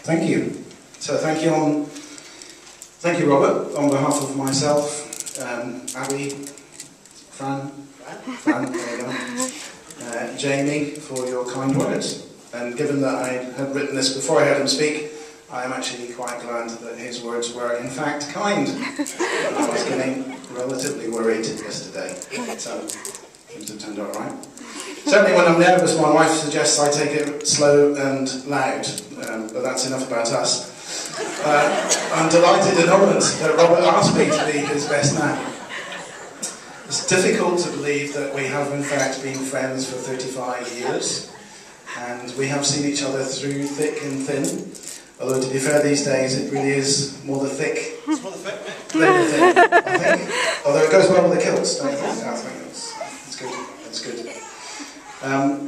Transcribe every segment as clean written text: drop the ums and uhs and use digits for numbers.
Thank you. So thank you, Robert, on behalf of myself, Abby, Fran, there you go, Jamie, for your kind words. And given that I had written this before I heard him speak, I am actually quite glad that his words were in fact kind. I was getting relatively worried yesterday, so things have turned out right. Certainly when I'm nervous, my wife suggests I take it slow and loud, but that's enough about us. I'm delighted and honoured that Robert asked me to be his best man. It's difficult to believe that we have in fact been friends for 35 years, and we have seen each other through thick and thin. Although to be fair, these days it really is more the thick than the thin, I think. Although it goes well with the kilts, don't you think? I think it's good. It's good.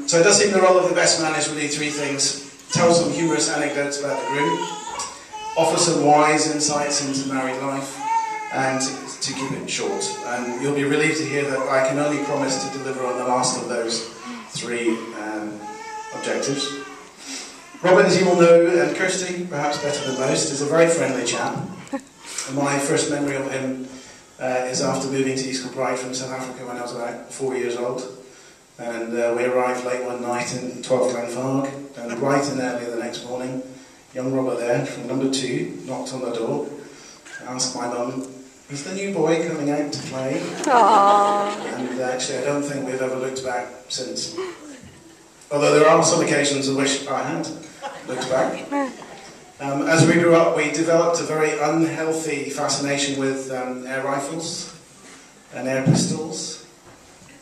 So it does seem the role of the best man is really three things: tell some humorous anecdotes about the groom, offer some wise insights into married life, and to keep it short. And you'll be relieved to hear that I can only promise to deliver on the last of those three objectives. Robert, as you all know, and Kirsty, perhaps better than most, is a very friendly chap. And my first memory of him is after moving to East Kilbride from South Africa when I was about 4 years old. And we arrived late one night in 12 Glenfarg, and bright and early the next morning, young Robert there, from number 2, knocked on the door, asked my mum, "Is the new boy coming out to play?" Aww. And actually I don't think we've ever looked back since. Although there are some occasions in which I had looked back. As we grew up, we developed a very unhealthy fascination with air rifles and air pistols.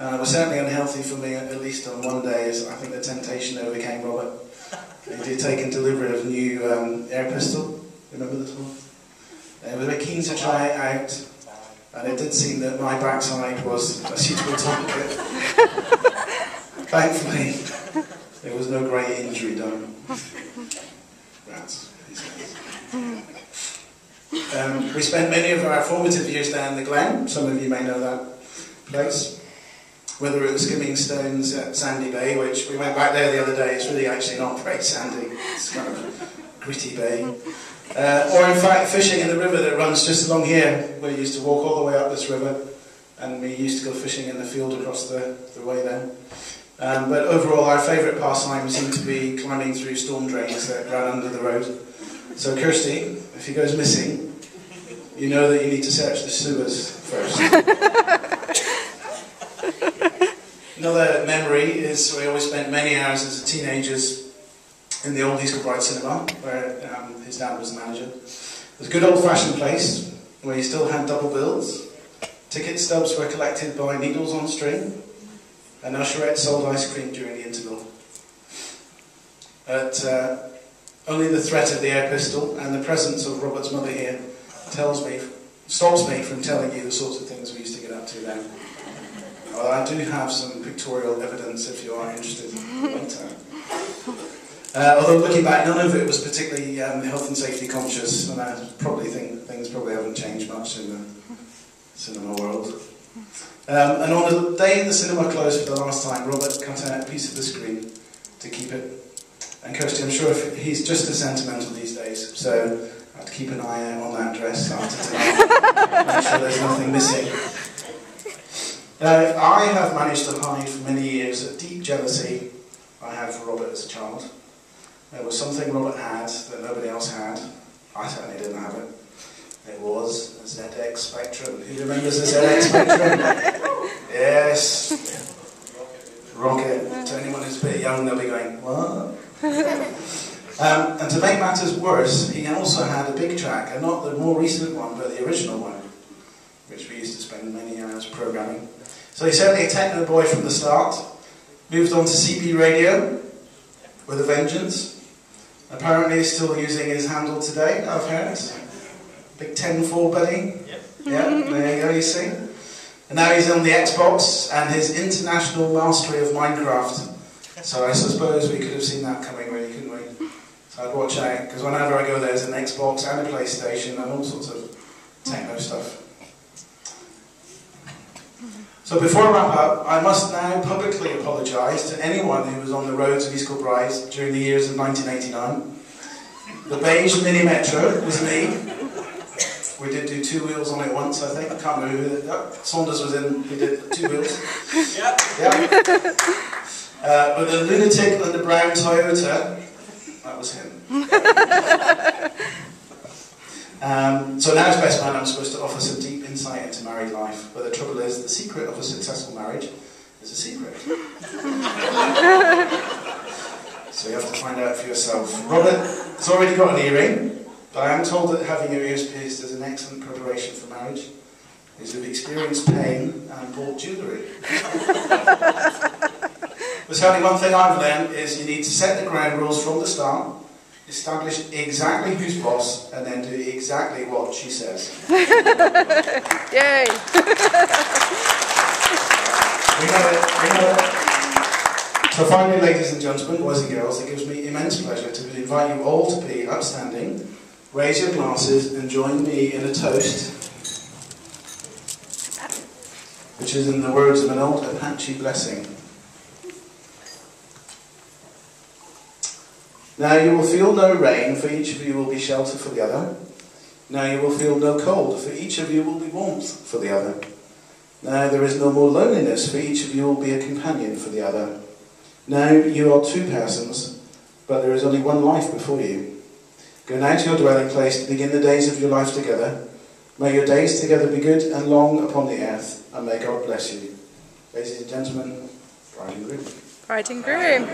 It was certainly unhealthy for me, at least on one day, as I think the temptation overcame Robert. He did take in delivery of a new air pistol. Remember this one? I was very keen to try it out, and it did seem that my backside was a suitable target. Thankfully, there was no great injury done. Rats. We spent many of our formative years down the Glen. Some of you may know that place. Whether it was skimming stones at Sandy Bay, which we went back there the other day, it's really actually not very sandy. It's kind of a gritty bay. Or in fact fishing in the river that runs just along here. We used to walk all the way up this river, and we used to go fishing in the field across the way there. But overall our favourite pastime seemed to be climbing through storm drains that ran under the road. So Kirsty, if he goes missing, you know that you need to search the sewers first. Another memory is we always spent many hours as teenagers in the old East Kilbride cinema, where his dad was the manager. It was a good old-fashioned place, where you still had double bills. Ticket stubs were collected by needles on string, and usherette sold ice cream during the interval. But only the threat of the air pistol and the presence of Robert's mother here stops me from telling you the sorts of things we used to get up to then. Well, I do have some pictorial evidence if you are interested later. Although looking back, none of it was particularly health and safety conscious, and I probably think things probably haven't changed much in the cinema world. And on the day the cinema closed for the last time, Robert cut out a piece of the screen to keep it. And Kirsty, I'm sure he's just as sentimental these days, so I'd keep an eye out on that dress after tonight, make sure there's nothing missing. I have managed to hide for many years a deep jealousy I had for Robert as a child. There was something Robert had that nobody else had. I certainly didn't have it. It was a ZX Spectrum. Who remembers the ZX Spectrum? Yes. Rocket. To anyone who's a bit young, they'll be going, what? And to make matters worse, he also had a big track, and not the more recent one, but the original one, which we used to spend many hours programming. So he's certainly a techno boy from the start. Moved on to CB radio with a vengeance. Apparently he's still using his handle today, I've heard. Big 10-4 buddy. Yep. Yeah, there you go, you see. And now he's on the Xbox and his international mastery of Minecraft. So I suppose we could have seen that coming, really, couldn't we? So I'd watch out, because whenever I go there's an Xbox and a PlayStation and all sorts of techno stuff. So before I wrap up, I must now publicly apologise to anyone who was on the roads of East Kilbride during the years of 1989. The beige Mini Metro was me. We did do 2 wheels on it once, I think. I can't remember who Saunders was in. We did 2 wheels. Yeah. But the lunatic and the brown Toyota, that was him. So now as best man, I'm supposed to offer some deep insight into married life. But the trouble is, the secret of a successful marriage is a secret. So you have to find out for yourself. Robert has already got an earring. But I am told that having your ears pierced is an excellent preparation for marriage. Is you've experienced pain and bought jewellery. There's only one thing I've learned is you need to set the ground rules from the start, establish exactly who's boss, and then do exactly what she says. Yay! We know it. So finally, ladies and gentlemen, boys and girls, it gives me immense pleasure to invite you all to be upstanding. Raise your glasses and join me in a toast, which is in the words of an old Apache blessing. Now you will feel no rain, for each of you will be shelter for the other. Now you will feel no cold, for each of you will be warmth for the other. Now there is no more loneliness, for each of you will be a companion for the other. Now you are 2 persons, but there is only one life before you. Go now to your dwelling place to begin the days of your life together. May your days together be good and long upon the earth, and may God bless you. Ladies and gentlemen, bride and groom. Bride and groom.